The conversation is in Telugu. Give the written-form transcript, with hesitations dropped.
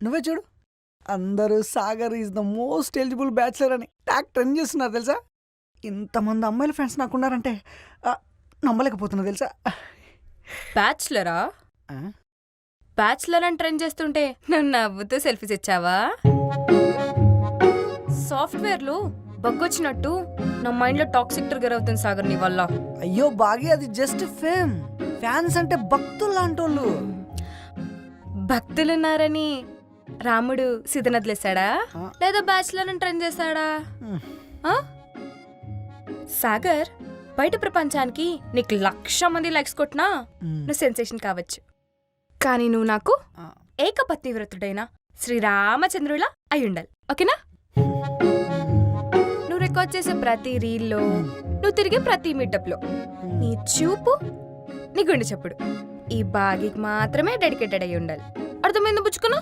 నువ్వే చూడు, అందరూ Sagar is the most eligible bachelor అని ట్రెండ్ చేస్తున్నారు తెలుసా. ఇంతమంది అమ్మాయిల ఫ్రెండ్స్ నాకున్నారంటే నమ్మలేకపోతున్నా తెలుసా. బ్యాచులరా? బ్యాచులర్ అని ట్రెండ్ చేస్తుంటే నువ్వు నవ్వుతూ సెల్ఫీస్ ఇచ్చావా? సాఫ్ట్వేర్లో బగ్గొచ్చినట్టు నా మైండ్లో టాక్సిక్ ట్రిగర్ అవుతుంది సాగర్ నీ వల్ల. అయ్యో బాగి, అది జస్ట్ ఫేమ్. ఫ్యాన్స్ అంటే భక్తులు లాంటోళ్ళు. భక్తులున్నారని రాముడు సీతను వదిలేశాడా లేదా బ్యాచులర్ అని ట్రెండ్ చేశాడా? సాగర్, బయట ప్రపంచానికి నీకు 1,00,000 మంది లైక్స్ కొట్టినా నువ్వు సెన్సేషన్ కావచ్చు, కానీ నువ్వు నాకు ఏకపత్నివ్రతుడైన శ్రీరామచంద్రులా అయి ఉండాలి. ఓకేనా? నువ్వు రికార్డ్ చేసే ప్రతి రీల్లో, నువ్వు తిరిగే ప్రతి మీటప్లో నీ చూపు, నీ గుండె చప్పుడు ఈ బాగికి మాత్రమే డెడికేటెడ్ అయి ఉండాలి. అర్థమైంది బుచ్చుకున్నా?